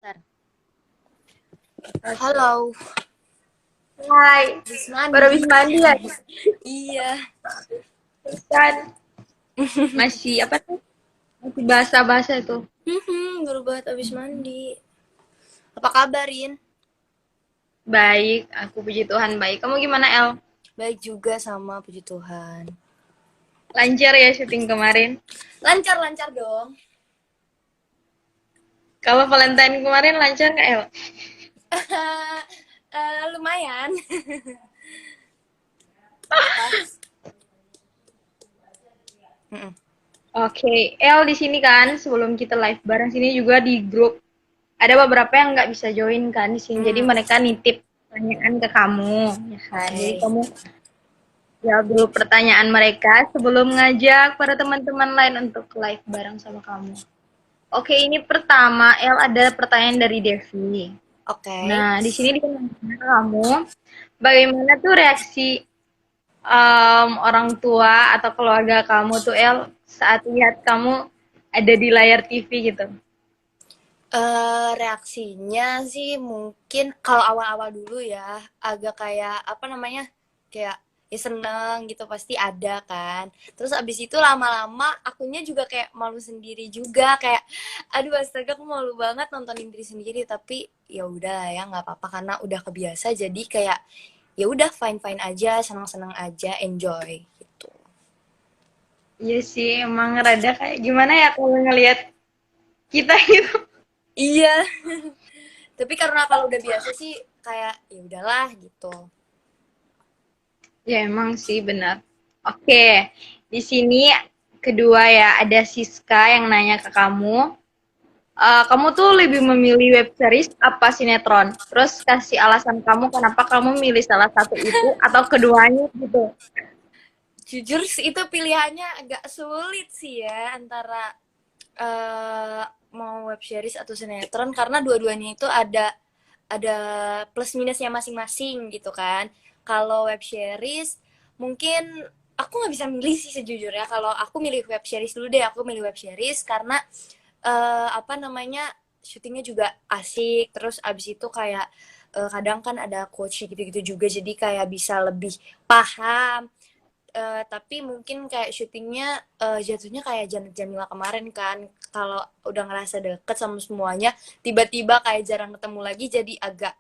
Bentar. Oke. Halo, Hai, habis baru mandi. habis mandi ya? Iya. Kan masih apa tuh? Masih basah-basah itu. Baru banget habis mandi. Apa kabarin? Baik, aku puji Tuhan baik. Kamu gimana, El? Baik juga sama puji Tuhan. Lancar ya syuting kemarin? Lancar-lancar dong. Kalau Valentine kemarin lancar nggak, El? Lumayan. Pas. Mm-mm. Oke, El di sini kan sebelum kita live bareng sini juga di grup ada beberapa yang nggak bisa join kan di sini. Jadi Hmm, mereka nitip pertanyaan ke kamu, ya kan? Jadi Oke. kamu jawab dulu pertanyaan mereka sebelum ngajak para teman-teman lain untuk live bareng sama kamu. Oke, ini pertama, El ada pertanyaan dari Devi. Oke. Nah, di sini ditanya kamu, bagaimana tuh reaksi orang tua atau keluarga kamu tuh, El, saat lihat kamu ada di layar TV gitu? Reaksinya sih mungkin kalau awal-awal dulu ya agak kayak apa namanya, kayak ya seneng gitu pasti ada kan. Terus abis itu lama-lama akunya juga kayak malu sendiri juga, kayak aduh astaga aku malu banget nontonin diri sendiri, tapi ya udah ya nggak apa-apa karena udah kebiasa, jadi kayak ya udah fine fine aja, senang-senang aja, enjoy gitu. Iya sih, emang rada kayak gimana ya kalau ngelihat kita gitu. Iya, tapi karena kalau udah biasa sih kayak ya udahlah gitu. Ya emang sih benar. Oke, di sini kedua ya ada Siska yang nanya ke kamu. Kamu tuh lebih memilih web series apa sinetron? Terus kasih alasan kamu kenapa kamu milih salah satu itu atau keduanya gitu. Jujur sih itu pilihannya agak sulit sih ya antara mau web series atau sinetron, karena dua-duanya itu ada plus minusnya masing-masing gitu kan. Kalau web series mungkin aku nggak bisa milih sih sejujurnya. Kalau aku milih web series dulu deh, aku milih web series karena apa namanya, syutingnya juga asik, terus abis itu kayak kadang kan ada coach gitu-gitu juga, jadi kayak bisa lebih paham. Tapi mungkin kayak syutingnya jatuhnya kayak Janet Jamila kemarin kan, kalau udah ngerasa deket sama semuanya tiba-tiba kayak jarang ketemu lagi jadi agak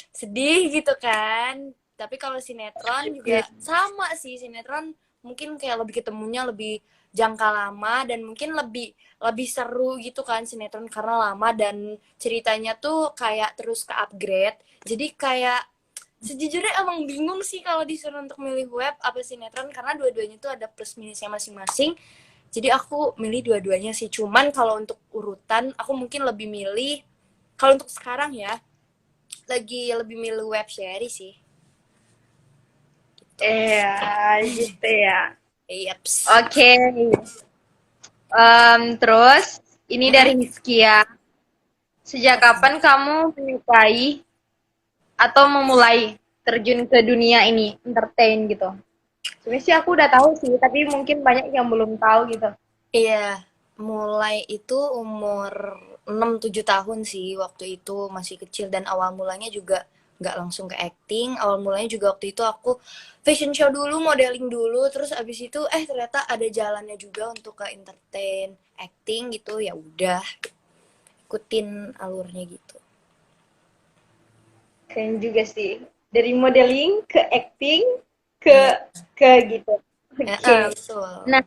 sedih gitu kan. Tapi kalau sinetron Iya. juga sama sih, sinetron mungkin kayak lebih ketemunya lebih jangka lama dan mungkin lebih lebih seru gitu kan sinetron karena lama dan ceritanya tuh kayak terus ke upgrade, jadi kayak sejujurnya emang bingung sih kalau disuruh untuk milih web apa sinetron karena dua-duanya tuh ada plus minusnya masing-masing. Jadi aku milih dua-duanya sih. Cuman kalau untuk urutan aku mungkin lebih milih, kalau untuk sekarang ya lagi lebih milih web series sih. Gitu. Iya, gitu ya. Yaps. Oke. Terus ini dari Mm-mm. Hiskia. Sejak kapan kamu menyukai atau memulai terjun ke dunia ini, entertain gitu? Sebenarnya sih aku udah tahu sih, tapi mungkin banyak yang belum tahu gitu. Iya, mulai itu umur 6-7 tahun sih, waktu itu masih kecil dan awal mulanya juga nggak langsung ke acting. Awal mulanya juga waktu itu aku fashion show dulu, modeling dulu, terus abis itu ternyata ada jalannya juga untuk ke entertain, acting gitu. Ya udah, ikutin alurnya gitu. Keren juga sih. Dari modeling ke acting ke Iya, gitu. Oke. betul. Nah,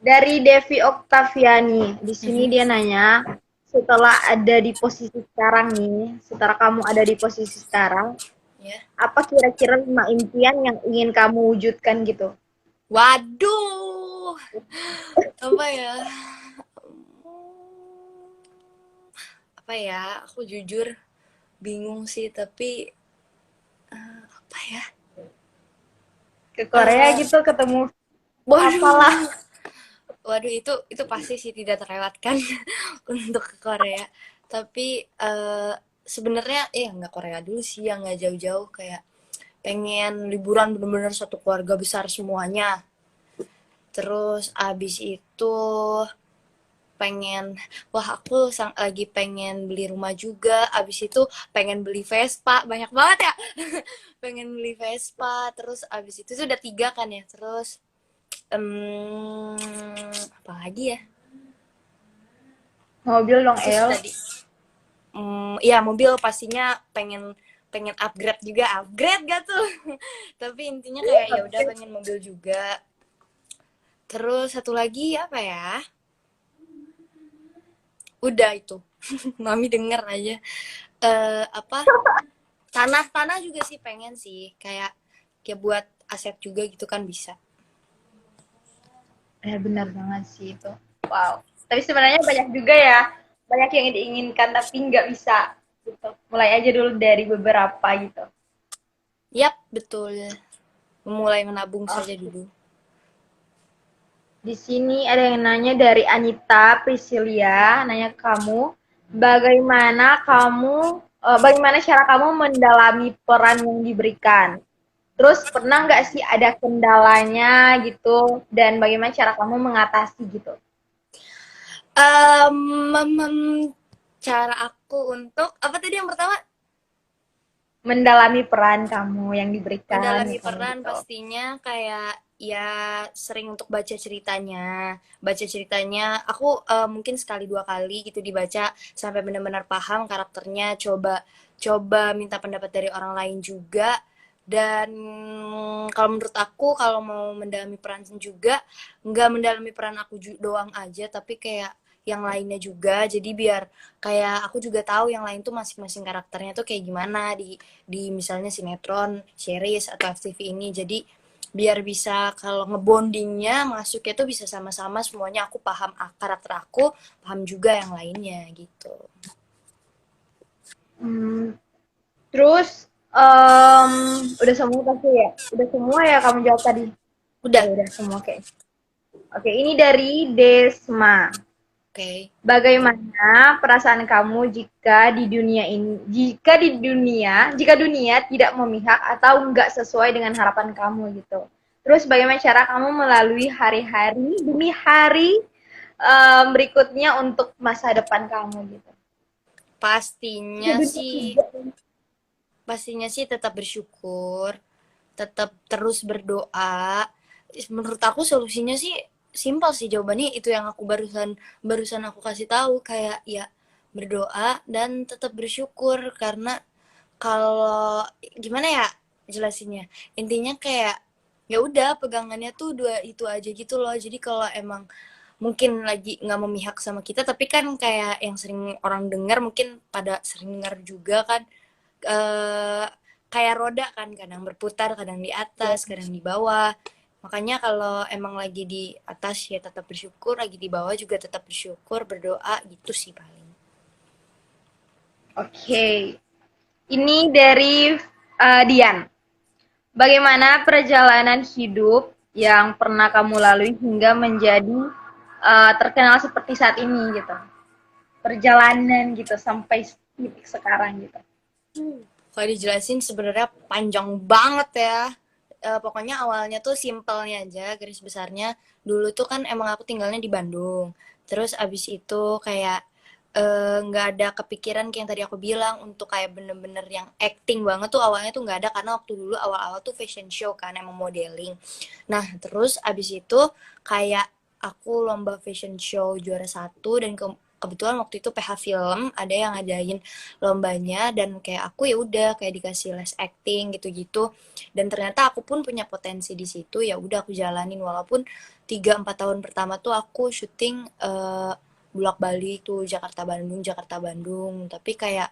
dari Devi Oktaviani, di sini Mhm. dia nanya, setelah ada di posisi sekarang nih, setelah kamu ada di posisi sekarang, Ya. apa kira-kira 5 impian yang ingin kamu wujudkan gitu? Waduh, apa ya? Apa ya? Aku jujur bingung sih, tapi apa ya? Ke Korea Eh, gitu, ketemu apalah. Waduh, waduh itu pasti sih tidak terlewatkan untuk ke Korea. Tapi sebenarnya nggak Korea dulu sih, yang nggak jauh-jauh, kayak pengen liburan bener-bener satu keluarga besar semuanya. Terus abis itu pengen, wah aku lagi pengen beli rumah juga, abis itu pengen beli Vespa, banyak banget ya. Pengen beli Vespa, terus abis itu sudah 3 kan ya, terus apa lagi ya? Mobil dong, Itu sih El. tadi. Ya mobil pastinya pengen pengen upgrade juga, upgrade gak tuh? Tapi intinya kayak ya udah pengen mobil juga. Terus satu lagi apa ya? Udah itu. Mami denger aja. Apa? Tanah juga sih pengen sih, kayak kayak buat aset juga gitu kan bisa. Benar banget sih itu. Wow. Tapi sebenarnya banyak juga ya, banyak yang diinginkan tapi nggak bisa gitu. Mulai aja dulu dari beberapa gitu. Yap, betul. Memulai menabung saja Oke. dulu. Di sini ada yang nanya dari Anita Priscilia, nanya ke kamu, bagaimana cara kamu mendalami peran yang diberikan? Terus pernah nggak sih ada kendalanya gitu, dan bagaimana cara kamu mengatasi gitu? Cara aku untuk apa tadi yang pertama? Mendalami peran kamu yang diberikan Mendalami gitu peran gitu. pastinya kayak ya sering untuk baca ceritanya. Baca ceritanya aku mungkin sekali dua kali gitu dibaca sampai benar-benar paham karakternya. Coba coba minta pendapat dari orang lain juga. Dan kalau menurut aku kalau mau mendalami peran juga nggak mendalami peran aku doang aja tapi kayak yang lainnya juga. Jadi biar kayak aku juga tahu yang lain tuh masing-masing karakternya tuh kayak gimana di misalnya sinetron, series atau FTV ini. Jadi biar bisa kalau ngebondingnya masuknya tuh bisa sama-sama semuanya aku paham karakter aku, paham juga yang lainnya gitu. Hmm, terus udah semua pasti ya? Udah semua ya kamu jawab tadi? Udah, Ya udah semua, oke. Oke, ini dari Desma. oke. Bagaimana perasaan kamu jika dunia tidak memihak atau nggak sesuai dengan harapan kamu gitu. Terus bagaimana cara kamu melalui hari-hari demi hari berikutnya untuk masa depan kamu gitu. Jika Pastinya dunia sih tidak, pastinya sih tetap bersyukur, tetap terus berdoa. Menurut aku solusinya sih simpel sih jawabannya itu yang aku barusan barusan aku kasih tahu kayak ya berdoa dan tetap bersyukur karena kalau gimana ya jelasinnya intinya kayak ya udah pegangannya tuh dua itu aja gitu loh jadi kalau emang mungkin lagi nggak memihak sama kita tapi kan kayak yang sering orang dengar mungkin pada sering dengar juga kan eh, kayak roda kan kadang berputar kadang di ya. atas kadang di bawah makanya kalau emang lagi di atas ya tetap bersyukur lagi di bawah juga tetap bersyukur berdoa gitu sih paling. Oke. Ini dari Dian. Bagaimana perjalanan hidup yang pernah kamu lalui hingga menjadi terkenal seperti saat ini gitu? Perjalanan gitu sampai titik sekarang gitu. Kalau dijelasin sebenarnya panjang banget ya. Pokoknya awalnya tuh simpelnya aja, garis besarnya. Dulu tuh kan emang aku tinggalnya di Bandung. Terus abis itu kayak nggak ada kepikiran kayak yang tadi aku bilang untuk kayak bener-bener yang acting banget tuh awalnya tuh nggak ada karena waktu dulu awal-awal tuh fashion show kan emang modeling. Nah terus abis itu kayak aku lomba fashion show juara satu dan kebetulan waktu itu PH Film ada yang ngadain lombanya dan kayak aku ya udah kayak dikasih les acting gitu-gitu dan ternyata aku pun punya potensi di situ ya udah aku jalanin walaupun 3-4 tahun pertama tuh aku syuting bulak balik tuh Jakarta Bandung tapi kayak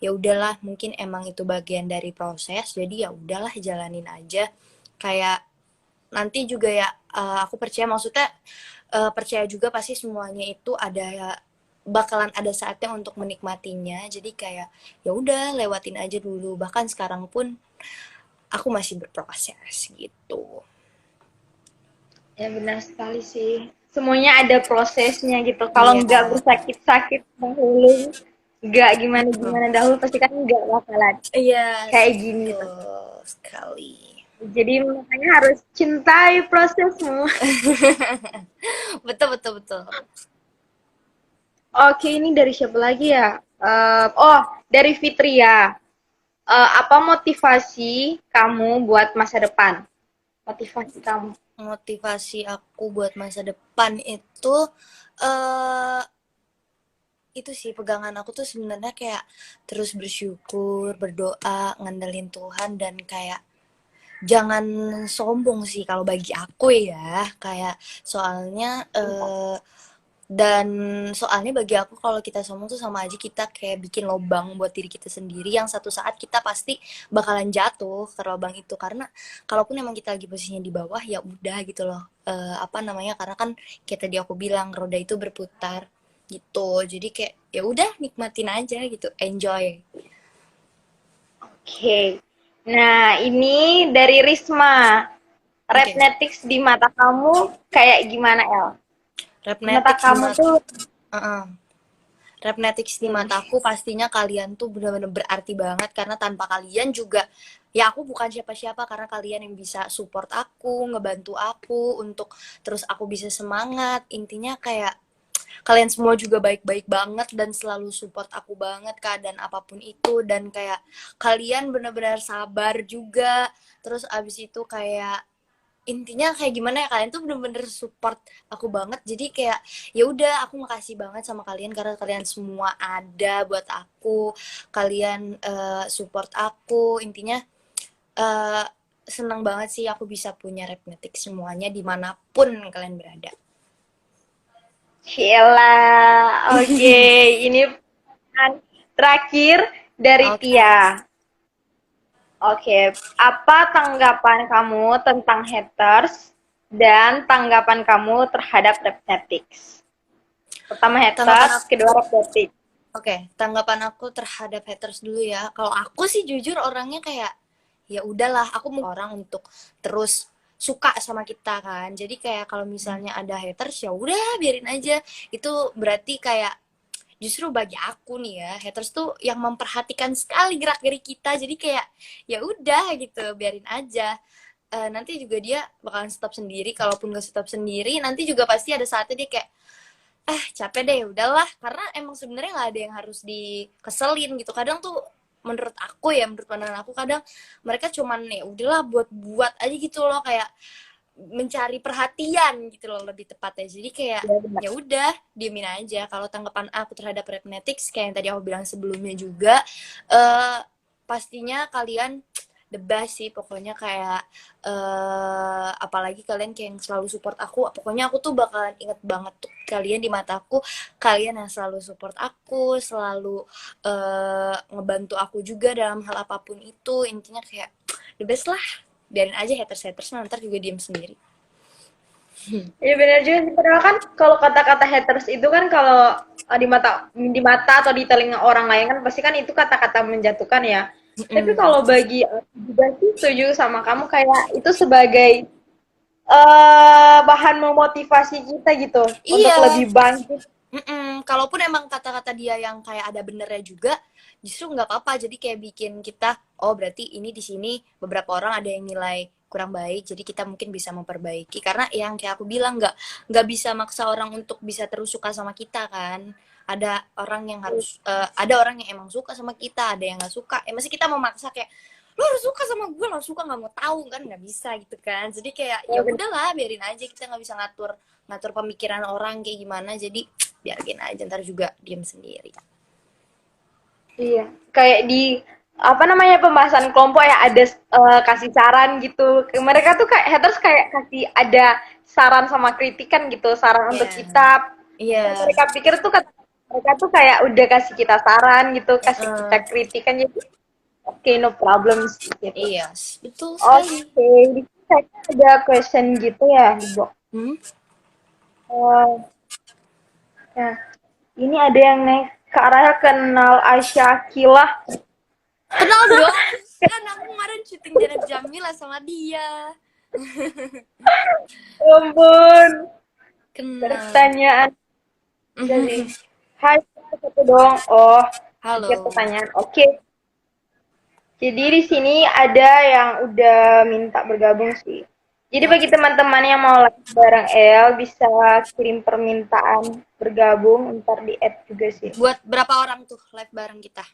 ya udahlah mungkin emang itu bagian dari proses jadi ya udahlah jalanin aja kayak nanti juga ya aku percaya maksudnya percaya juga pasti semuanya itu ada bakalan ada saatnya untuk menikmatinya jadi kayak ya udah lewatin aja dulu bahkan sekarang pun aku masih berproses gitu. Ya benar sekali sih. Semuanya ada prosesnya gitu. Kalau Iya. nggak bersakit-sakit dahulu, nggak gimana-gimana dahulu, pasti kan nggak bakalan Iya kayak gini gitu. betul sekali. Jadi makanya harus cintai prosesmu. Betul betul betul. Oke, ini dari siapa lagi ya? Oh, dari Fitria. Apa motivasi kamu buat masa depan? Motivasi kamu. Motivasi aku buat masa depan eh itu sih pegangan aku tuh sebenarnya kayak terus bersyukur, berdoa, ngandelin Tuhan dan kayak jangan sombong sih kalau bagi aku ya. Kayak soalnya dan soalnya bagi aku kalau kita sombong tuh sama aja kita kayak bikin lobang buat diri kita sendiri yang satu saat kita pasti bakalan jatuh ke lobang itu karena kalaupun emang kita lagi posisinya di bawah ya udah gitu loh. Apa namanya karena kan kayak tadi aku bilang roda itu berputar gitu jadi kayak ya udah nikmatin aja gitu enjoy. Oke. Nah, ini dari Risma. Oke okay. Rednetics di mata kamu kayak gimana, El? Di mata Repnetics di kamu mata tuh, Repnetics di hmm, mataku pastinya kalian tuh benar-benar berarti banget karena tanpa kalian juga ya aku bukan siapa-siapa karena kalian yang bisa support aku, ngebantu aku untuk terus aku bisa semangat. Intinya kayak kalian semua juga baik-baik banget dan selalu support aku banget keadaan apapun itu dan kayak kalian benar-benar sabar juga. Terus abis itu kayak intinya kayak gimana ya kalian tuh bener-bener support aku banget jadi kayak ya udah aku makasih banget sama kalian karena kalian semua ada buat aku kalian support aku intinya uh, senang banget sih aku bisa punya Repnetik semuanya dimanapun kalian berada. Sheila. Oke, ini terakhir dari Oke okay. Tia. Oke, apa tanggapan kamu tentang haters dan tanggapan kamu terhadap Repnetics? Pertama Tanggapan haters, aku kedua Repnetics. Oke, tanggapan aku terhadap haters dulu ya. Kalau aku sih jujur orangnya kayak ya udahlah, aku mau orang untuk terus suka sama kita kan. Jadi kayak kalau misalnya ada haters ya udah biarin aja. Itu berarti kayak justru bagi aku nih ya, haters tuh yang memperhatikan sekali gerak-gerik kita. Jadi kayak ya udah gitu, biarin aja. Nanti juga dia bakalan stop sendiri. Kalaupun gak stop sendiri, nanti juga pasti ada saatnya dia kayak capek deh udahlah karena emang sebenarnya nggak ada yang harus dikeselin gitu kadang tuh menurut aku ya menurut pandangan aku kadang mereka cuman ya udahlah buat aja gitu loh kayak mencari perhatian gitu loh lebih tepatnya jadi kayak Ya, benar. ya udah diemin aja kalau tanggapan aku terhadap Repnetics kayak yang tadi aku bilang sebelumnya juga pastinya kalian the best sih pokoknya kayak apalagi kalian kayak yang selalu support aku pokoknya aku tuh bakalan inget banget tuh kalian di mataku kalian yang selalu support aku selalu ngebantu aku juga dalam hal apapun itu intinya kayak the best lah biarin aja haters ntar juga diem sendiri. Iya benar juga sih. Padahal kan kalau kata-kata haters itu kan kalau di mata atau di telinga orang lain kan pasti kan itu kata-kata menjatuhkan ya. Tapi kalau bagi aku juga sih setuju sama kamu kayak itu sebagai bahan memotivasi kita gitu untuk Iya. lebih bangkit. Kalaupun emang kata-kata dia yang kayak ada benernya juga, justru nggak apa-apa. Jadi kayak bikin kita, oh berarti ini di sini beberapa orang ada yang nilai kurang baik, jadi kita mungkin bisa memperbaiki. Karena yang kayak aku bilang nggak bisa maksa orang untuk bisa terus suka sama kita kan. Ada orang yang harus, ada orang yang emang suka sama kita, ada yang nggak suka. Masih kita memaksa kayak lo harus suka sama gue, lo harus suka nggak mau tahu kan nggak bisa gitu kan. Jadi kayak ya udahlah biarin aja kita nggak bisa ngatur ngatur pemikiran orang kayak gimana. Jadi biarin aja ntar juga diem sendiri. Iya, kayak di apa namanya pembahasan kelompok ya ada kasih saran gitu. Mereka tuh kayak haters kayak kasih ada saran sama kritikan gitu, saran untuk Iya kita. iya Mereka pikir tuh mereka tuh kayak udah kasih kita saran gitu, kasih kita uh, kritikan jadi oke, no problem sih gitu. iya betul sekali. Oke, di sini saya ada question gitu ya, Bu. hmm? Nah, ini ada yang naik ke arah kenal Aisyah Akilah. Kenal dong kan aku kemarin syuting Janet Jamila sama dia. Ampun, Kenal. pertanyaan dari hai satu dong. Oh, oke Halo. pertanyaan. Oke. Jadi di sini ada yang udah minta bergabung sih. Jadi bagi teman-teman yang mau live bareng El bisa kirim permintaan bergabung, ntar di add juga sih. Buat berapa orang tuh live bareng kita?